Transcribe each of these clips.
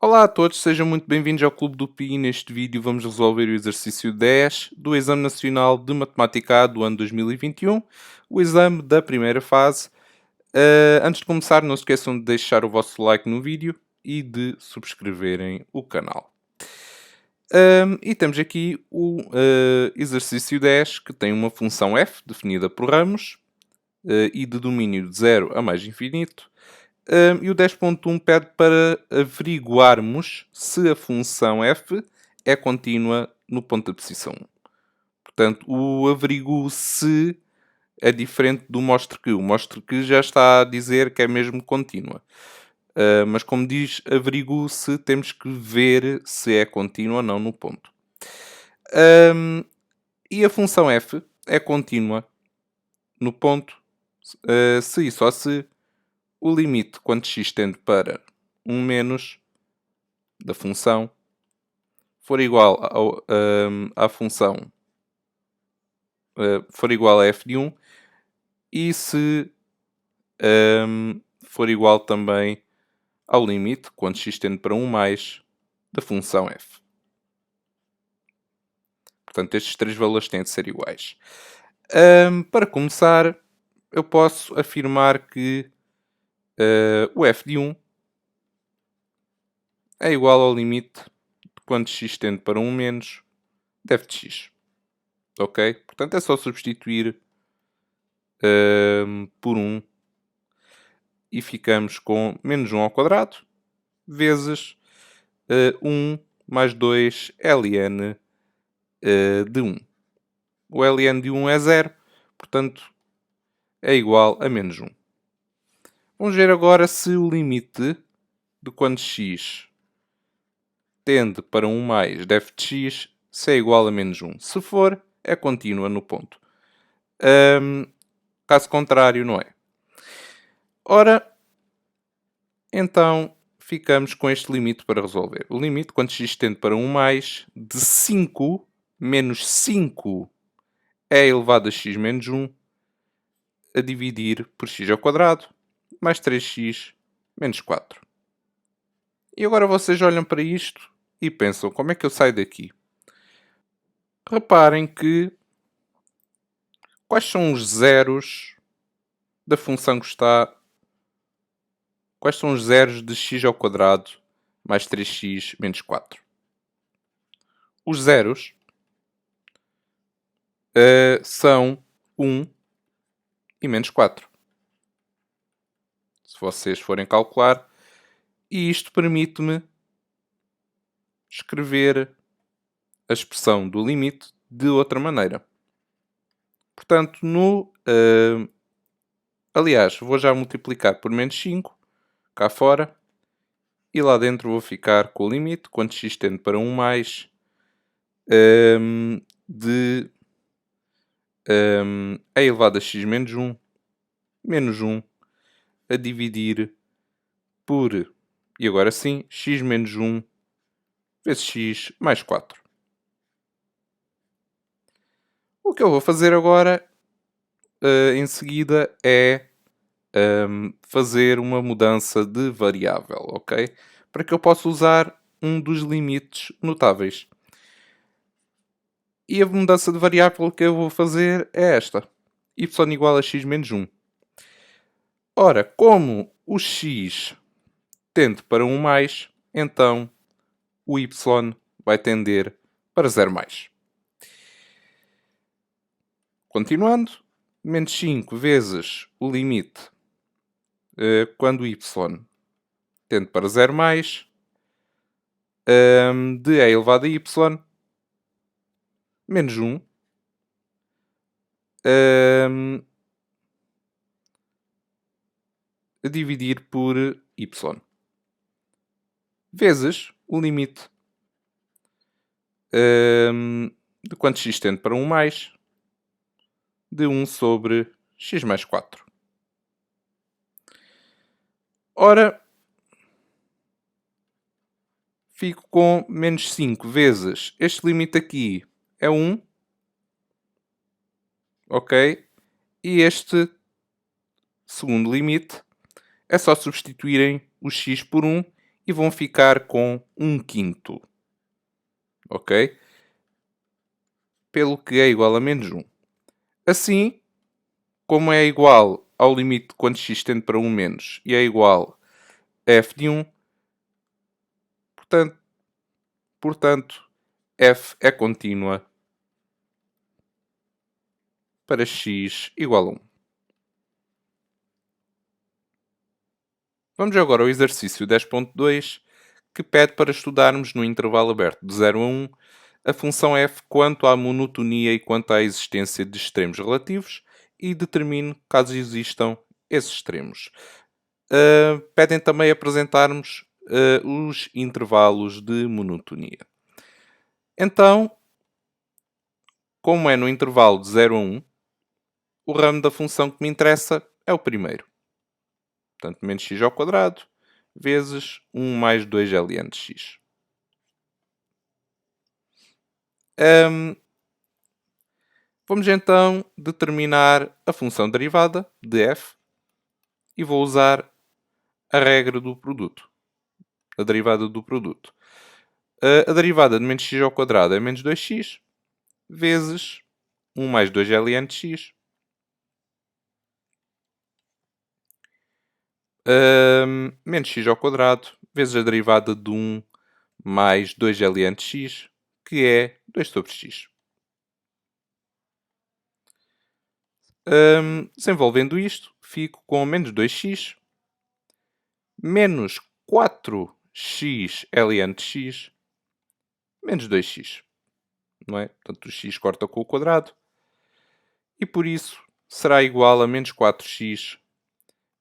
Olá a todos, sejam muito bem-vindos ao Clube do Pi. Neste vídeo vamos resolver o exercício 10 do Exame Nacional de Matemática A do ano 2021, o exame da primeira fase. Antes de começar, não se esqueçam de deixar o vosso like no vídeo e de subscreverem o canal. E temos aqui o exercício 10, que tem uma função f definida por ramos e de domínio de 0 a mais infinito. E o 10.1 pede para averiguarmos se a função f é contínua no ponto da posição 1. Portanto, o averiguo se é diferente do mostre que. O mostre que já está a dizer que é mesmo contínua. Mas como diz averiguo se, temos que ver se é contínua ou não no ponto. E a função f é contínua no ponto se e só se o limite quando x tende para 1 menos da função for igual à função for igual a f de 1 e se for igual também ao limite quando x tende para 1 mais da função f. Portanto, estes três valores têm de ser iguais. Para começar, eu posso afirmar que o f de 1 é igual ao limite de quando x tende para 1 menos de f de x. Ok? Portanto, é só substituir por 1 e ficamos com menos 1 ao quadrado vezes 1 mais 2 ln de 1. O ln de 1 é 0, portanto é igual a menos 1. Vamos ver agora se o limite de quando x tende para 1 mais de f de x se é igual a menos 1. Se for, é contínua no ponto. Caso contrário, não é. Ora, então ficamos com este limite para resolver. O limite, quando x tende para 1 mais, de 5 menos 5 é elevado a x menos 1, a dividir por x ao quadrado, mais 3x menos 4. E agora vocês olham para isto e pensam, como é que eu saio daqui? Reparem que quais são os zeros da função que está... Quais são os zeros de x ao quadrado mais 3x menos 4? Os zeros são 1 e menos 4. Se vocês forem calcular, e isto permite-me escrever a expressão do limite de outra maneira. Portanto, aliás, vou já multiplicar por menos 5, cá fora, e lá dentro vou ficar com o limite, quando x tende para 1 mais, de a elevado a x menos 1, menos 1, a dividir por, e agora sim, x menos 1 vezes x mais 4. O que eu vou fazer agora, em seguida, é fazer uma mudança de variável, ok? Para que eu possa usar um dos limites notáveis. E a mudança de variável que eu vou fazer é esta. Y igual a x menos 1. Ora, como o x tende para 1 mais, então o y vai tender para 0 mais. Continuando, menos 5 vezes o limite quando y tende para 0 mais de e elevado a y menos 1 a dividir por y vezes o limite de quando x tende para 1 mais de 1 sobre x mais 4. Ora, fico com menos 5 vezes este limite aqui é 1, ok? E este segundo limite é só substituírem o x por 1 e vão ficar com 1/5. Ok? Pelo que é igual a menos 1. Assim, como é igual ao limite quando x tende para 1 menos e é igual a f de 1, portanto f é contínua para x igual a 1. Vamos agora ao exercício 10.2, que pede para estudarmos no intervalo aberto de 0 a 1 a função f quanto à monotonia e quanto à existência de extremos relativos e determine caso existam esses extremos. Pedem também apresentarmos os intervalos de monotonia. Então, como é no intervalo de 0 a 1, o ramo da função que me interessa é o primeiro. Portanto, menos x ao quadrado vezes 1 mais 2 ln de x. Vamos então determinar a função derivada de f e vou usar a regra do produto. A derivada do produto. A derivada de menos x ao quadrado é menos 2x vezes 1 mais 2 ln de x. Menos x ao quadrado vezes a derivada de 1 mais 2 ln de x, que é 2 sobre x. Desenvolvendo isto, fico com menos 2x menos 4x ln de x menos 2x. Não é? Portanto, o x corta com o quadrado e por isso será igual a menos 4x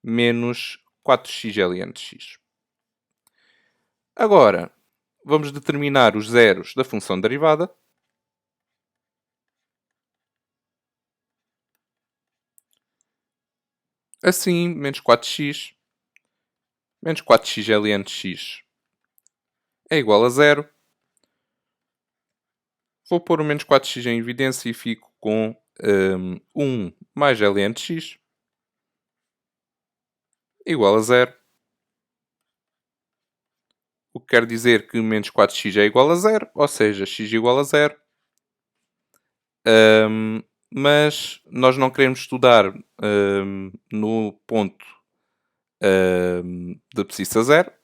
menos 4x ln de x. Agora, vamos determinar os zeros da função derivada. Assim, menos 4x menos 4x ln de x é igual a 0. Vou pôr o menos 4x em evidência e fico com 1 mais ln de x igual a 0. O que quer dizer que menos 4x é igual a 0, ou seja, x igual a 0. Mas nós não queremos estudar no ponto da abscissa 0. O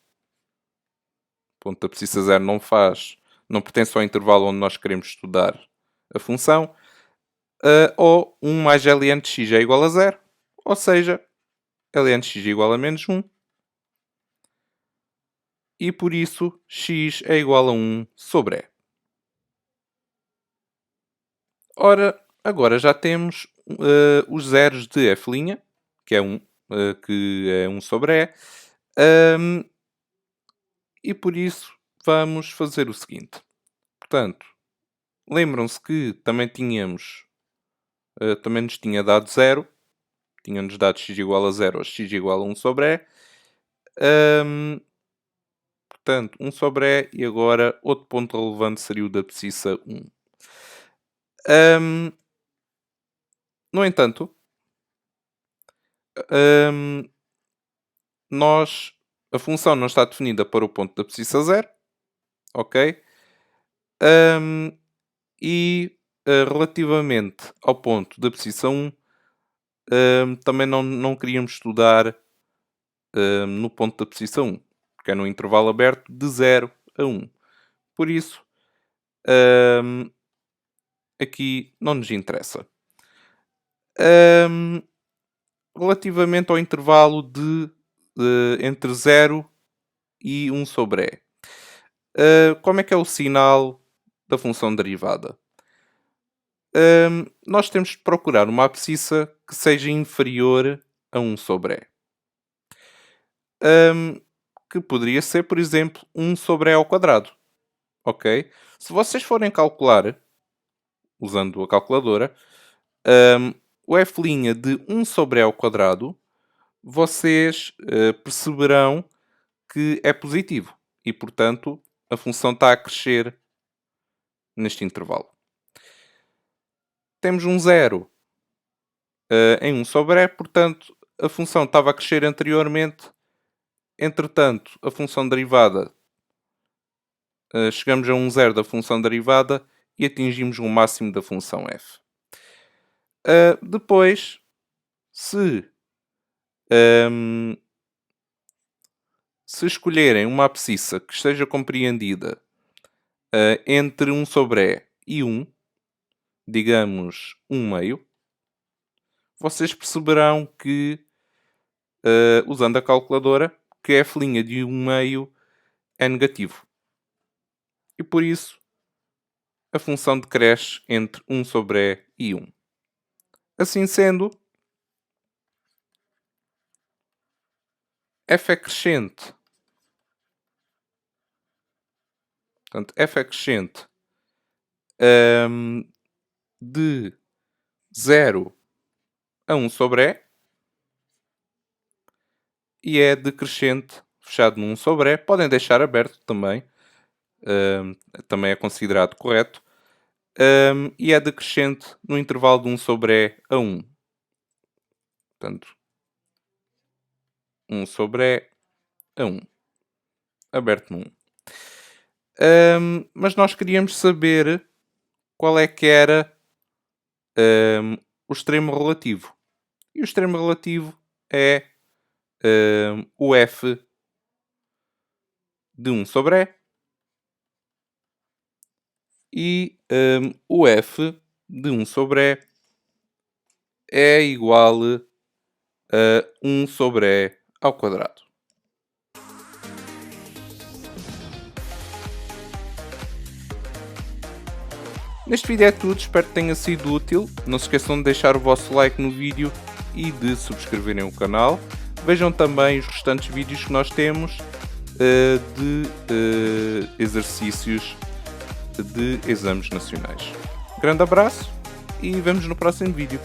ponto da abscissa 0 não pertence ao intervalo onde nós queremos estudar a função. Ou 1 mais ln de x é igual a 0, ou seja, ln de x é igual a menos 1. E por isso x é igual a 1 sobre e. Ora, agora já temos os zeros de f', que é 1, que é 1 sobre e. E por isso vamos fazer o seguinte. Portanto, lembram-se que também também nos tinha dado 0. Tinha-nos dado x igual a 0 ou x igual a 1 sobre e. Portanto, 1 sobre e e agora outro ponto relevante seria o da abscissa 1. No entanto, a função não está definida para o ponto da abscissa 0, ok? E relativamente ao ponto da abscissa 1, também não queríamos estudar no ponto da abscissa 1, porque é no intervalo aberto de 0 a 1. Por isso, aqui não nos interessa. Relativamente ao intervalo de entre 0 e 1 sobre e. Como é que é o sinal da função derivada? Nós temos de procurar uma abscissa que seja inferior a 1 sobre e. Que poderia ser, por exemplo, 1 sobre e ao quadrado. Ok? Se vocês forem calcular, usando a calculadora, o f' de 1 sobre e ao quadrado, vocês perceberão que é positivo. E, portanto, a função está a crescer neste intervalo. Temos um 0 em 1 sobre e, portanto, a função estava a crescer anteriormente Entretanto, a função derivada, chegamos a um zero da função derivada e atingimos o máximo da função f. Depois, se escolherem uma abscissa que esteja compreendida entre 1 sobre e 1, digamos 1 meio, vocês perceberão que, usando a calculadora, que f' de 1 meio é negativo. E por isso, a função decresce entre 1 sobre e 1. Assim sendo, f é crescente. Portanto, f é crescente de 0 a 1 sobre e é decrescente fechado no 1 sobre Podem deixar aberto também. Também é considerado correto. E é decrescente no intervalo de 1 sobre a 1. Portanto, 1 sobre a 1. Aberto no 1. Mas nós queríamos saber qual é que era o extremo relativo. E o extremo relativo é o f de 1 sobre e o f de 1 sobre é igual a 1 sobre ao quadrado. Neste vídeo é tudo, espero que tenha sido útil. Não se esqueçam de deixar o vosso like no vídeo e de subscreverem o canal. Vejam também os restantes vídeos que nós temos de exercícios de exames nacionais. Grande abraço e vemos no próximo vídeo.